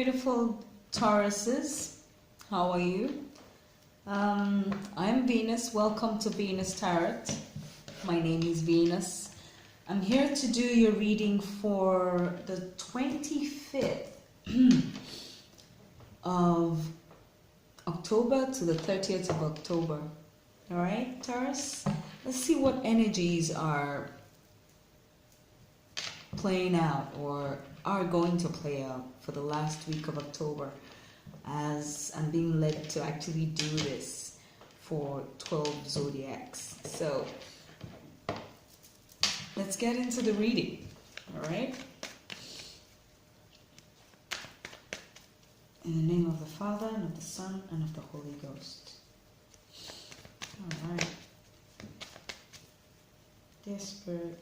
beautiful Tauruses. How are you? I'm Venus. Welcome to Venus Tarot. My name is Venus. I'm here to do your reading for the 25th of October to the 30th of October. Alright, Taurus? Let's see what energies are playing out or are going to play out for the last week of October, as I'm being led to actually do this for 12 zodiacs. So let's get into the reading. All right. In the name of the Father, and of the Son, and of the Holy Ghost. All right. Dear Spirit,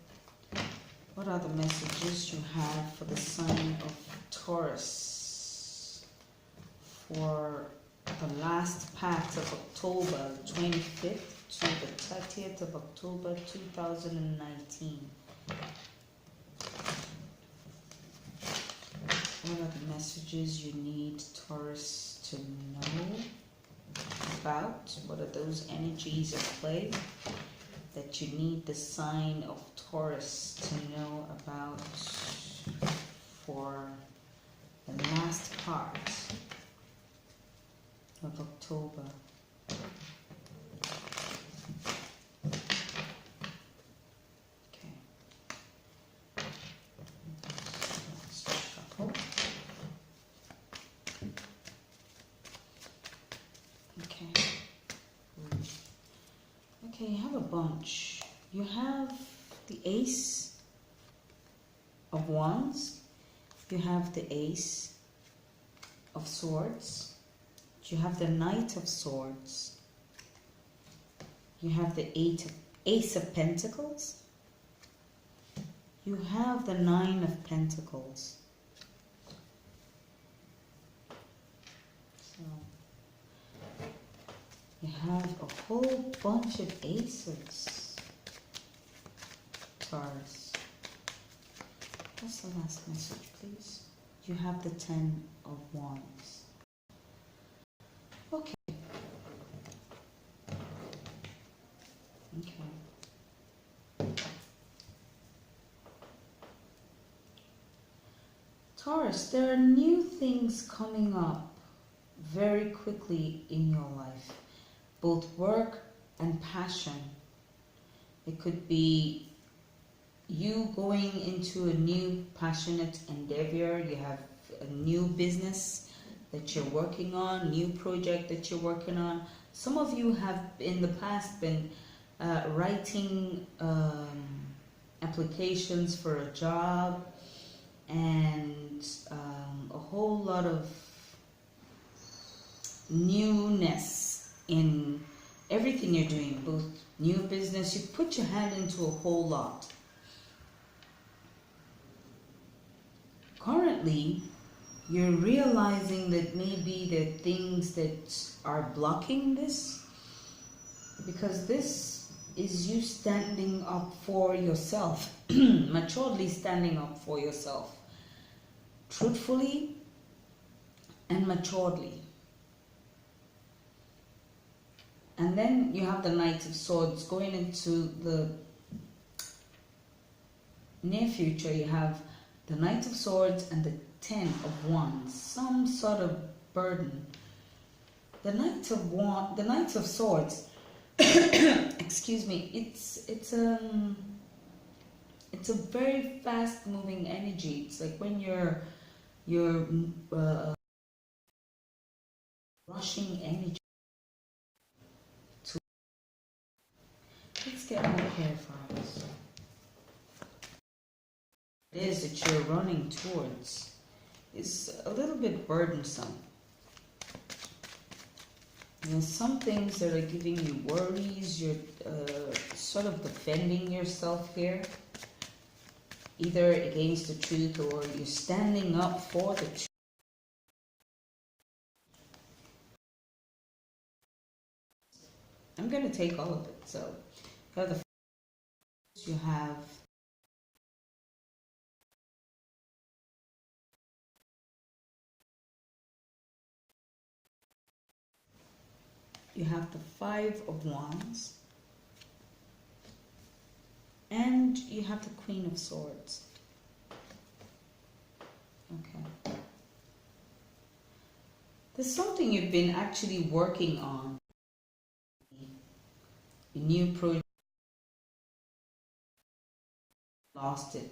what are the messages you have for the sign of Taurus for the last part of October 25th to the 30th of October 2019? What are the messages you need Taurus to know about? What are those energies at play that you need the sign of Taurus to know about for the last part of October? Okay. Let's shuffle. Okay. Okay, you have a bunch. You have the Ace of Wands. You have the Ace of Swords. You have the Knight of Swords. You have the Ace of Pentacles. You have the Nine of Pentacles. So you have a whole bunch of aces, Taurus. What's the last message, please? You have the Ten of Wands. Okay. Okay. Taurus, there are new things coming up very quickly in your life. Both work and passion. It could be you going into a new passionate endeavor. You have a new business that you're working on, new project that you're working on. Some of you have in the past been writing applications for a job, and a whole lot of newness in everything you're doing, both new business. You put your hand into a whole lot. Currently, you're realizing that maybe there are things that are blocking this, because this is you standing up for yourself, maturely standing up for yourself, truthfully and maturely. And then you have the Knight of Swords going into the near future. You have the Knight of Swords and the Ten of Wands. Some sort of burden. The Knight of Swords. Excuse me. It's a very fast moving energy. It's like when you're rushing energy. Let's get more hair files. It is that you're running towards is a little bit burdensome. There's some things that are giving you worries. You're sort of defending yourself here, either against the truth or you're standing up for the truth. I'm going to take all of it. So you have you have the Five of Wands, and you have the Queen of Swords. Okay. There's something you've been actually working on. A new project, lost it.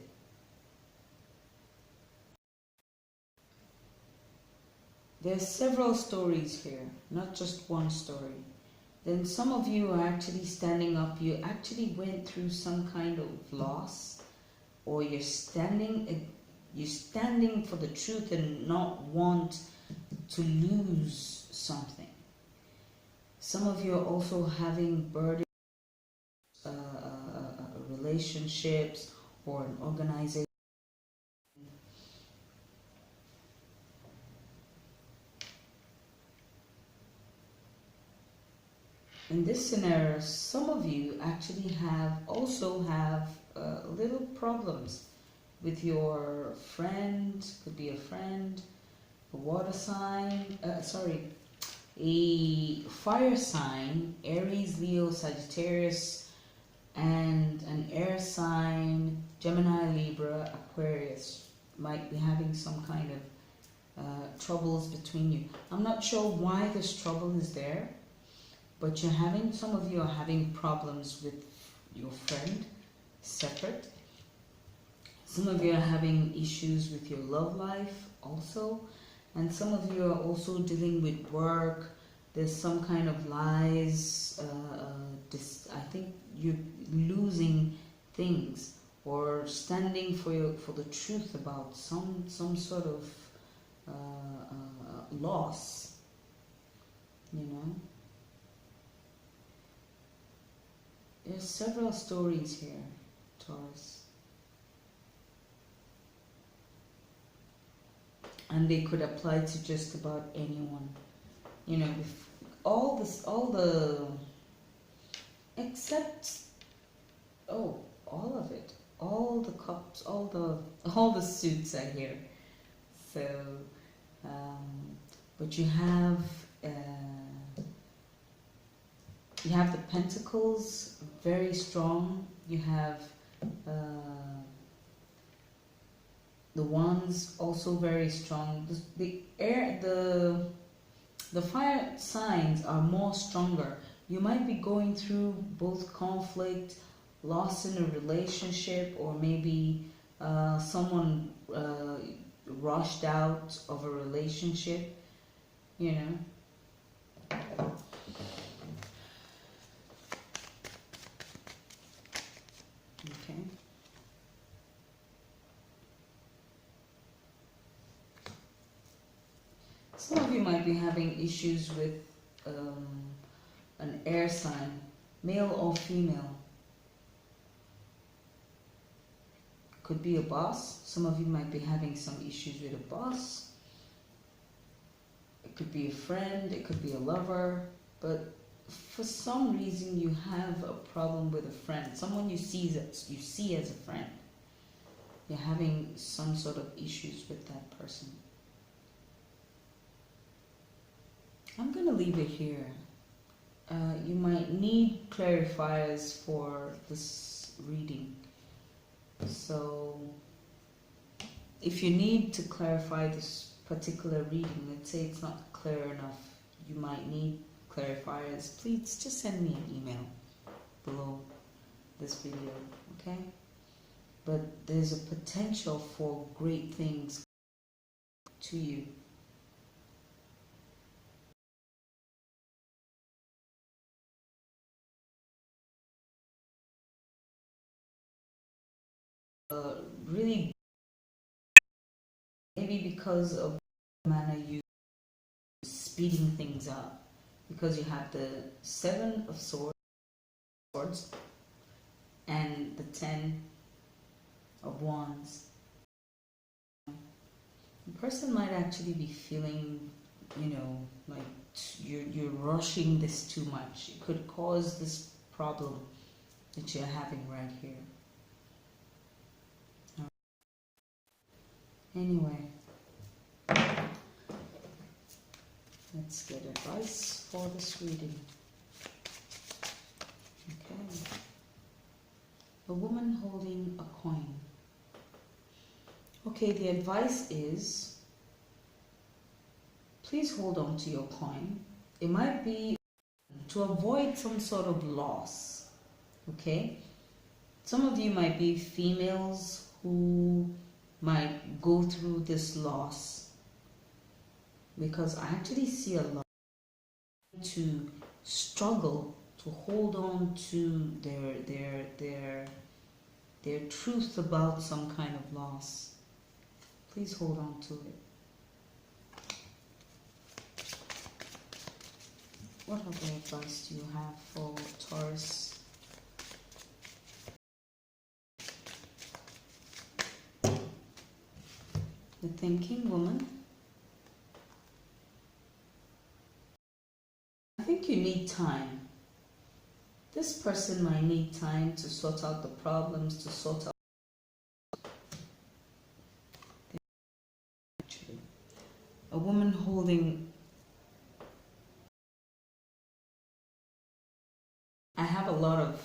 There's several stories here, not just one story. Then some of you are actually standing up. You actually went through some kind of loss, or you're standing for the truth and not want to lose something. Some of you are also having burdens, relationships, or an organization. In this scenario, some of you actually also have little problems with your friend. Could be a friend, a water sign, a fire sign, Aries, Leo, Sagittarius, and an air sign, Gemini, Libra, Aquarius, might be having some kind of troubles between you. I'm not sure why this trouble is there, but some of you are having problems with your friend, separate. Some of you are having issues with your love life also. And some of you are also dealing with work. There's some kind of lies. I think you're losing things, or standing for the truth about some sort of loss. You know. There's several stories here, Taurus. And they could apply to just about anyone. You know, except, all of it. All the cups, all the suits are here. So, but you have the Pentacles, very strong. You have the Wands, also very strong. The fire signs are more stronger. You might be going through both conflict, loss in a relationship, or maybe someone rushed out of a relationship, you know. Okay. Some of you might be having issues with an air sign, male or female. Could be a boss. Some of you might be having some issues with a boss. It could be a friend, it could be a lover, but for some reason you have a problem with a friend, someone you see as a friend. You're having some sort of issues with that person. I'm going to leave it here. You might need clarifiers for this reading. So, if you need to clarify this particular reading, let's say it's not clear enough, you might need clarifiers, please just send me an email below this video, okay? But there's a potential for great things to you. Really, maybe because of the manner you speeding things up, because you have the Seven of Swords and the Ten of Wands. The person might actually be feeling, like you're rushing this too much. It could cause this problem that you're having right here. Anyway, let's get advice for this reading. A woman holding a coin. Okay, the advice is please hold on to your coin. It might be to avoid some sort of loss. Okay? Some of you might be females who might go through this loss, because I actually see a lot to struggle to hold on to their truth about some kind of loss. Please hold on to it. What other advice do you have for Taurus? The thinking woman. I think you need time. This person might need time to sort out the problems, to sort out. Actually, a woman holding. I have a lot of.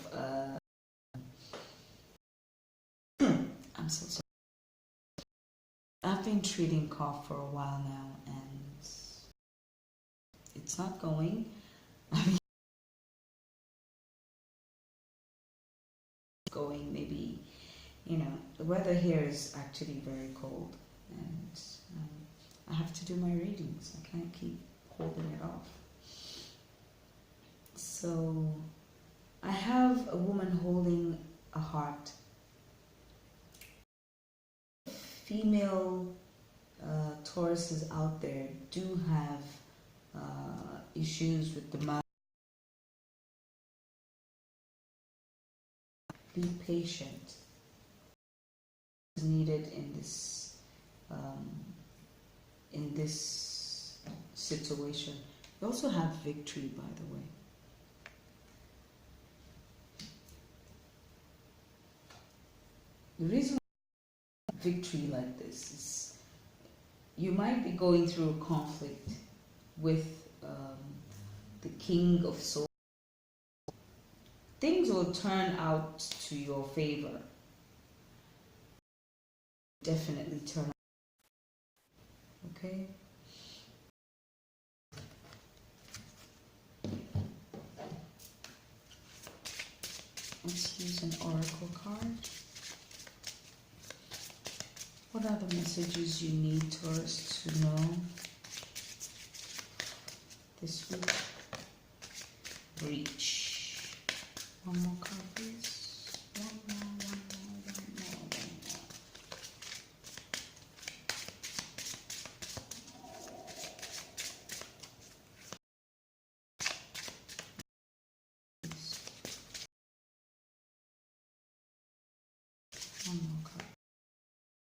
I'm so sorry. I've been treating cough for a while now, and it's not going. I mean, going maybe, the weather here is actually very cold, and I have to do my readings. I can't keep holding it off. So I have a woman holding a heart. Female Tauruses out there do have issues with the mind. Be patient. Is needed in this situation. You also have victory, by the way. The reason victory like this is you might be going through a conflict with the King of Swords. Things will turn out to your favor. Definitely turn out. Okay? Let's use an oracle card. What are the messages you need, Taurus, to know this week? Reach. One more card, please. One more. One more card.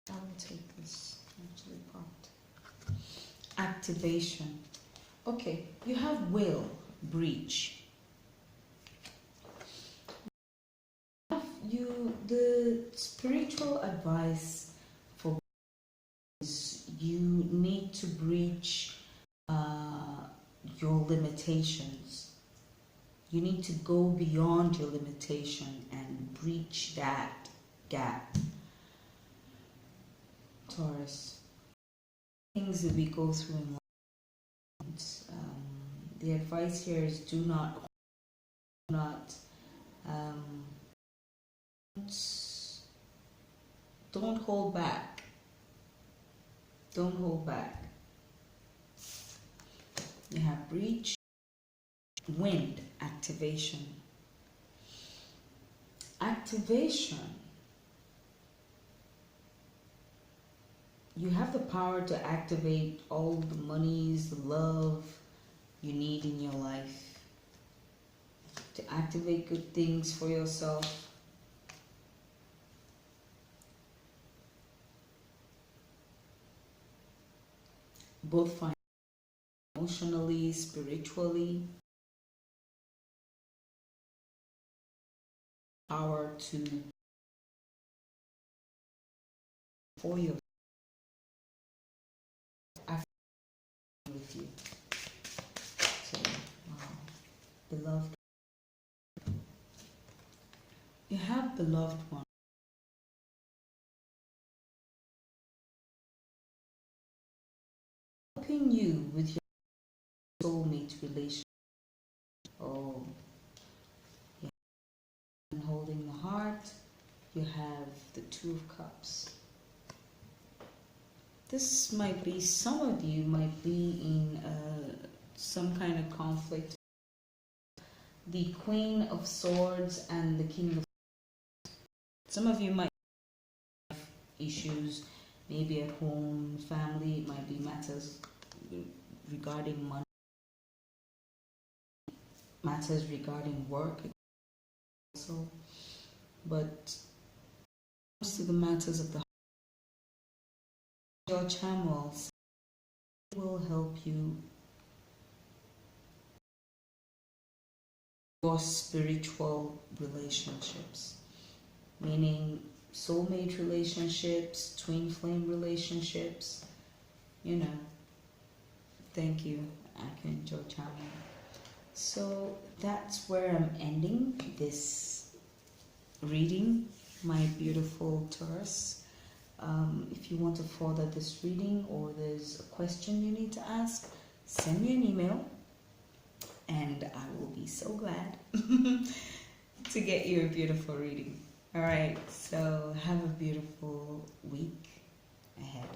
I will take this, actually, part. Activation. Okay, you have will, breach. The spiritual advice for is you need to breach your limitations. You need to go beyond your limitation and breach that gap. Taurus, things that we go through in life. The advice here is do not don't hold back. Don't hold back. You have breach, wind, activation. Activation. You have the power to activate all the monies, the love you need in your life. To activate good things for yourself. Both emotionally, spiritually. Power to for your with you. So, wow. Beloved, You have beloved one. Helping you with your soulmate relationship. Oh, yeah. And holding the heart, you have the Two of Cups. This might be, some of you might be in some kind of conflict. The Queen of Swords and the King of Swords. Some of you might have issues, maybe at home, family. It might be matters regarding money, matters regarding work also. But comes to the matters of the heart, your channels will help you your spiritual relationships, meaning soulmate relationships, twin flame relationships, you know. Thank you, Archangel Channel. So that's where I'm ending this reading, my beautiful Taurus. If you want to further this reading or there's a question you need to ask, send me an email and I will be so glad to get you a beautiful reading. All right, so have a beautiful week ahead.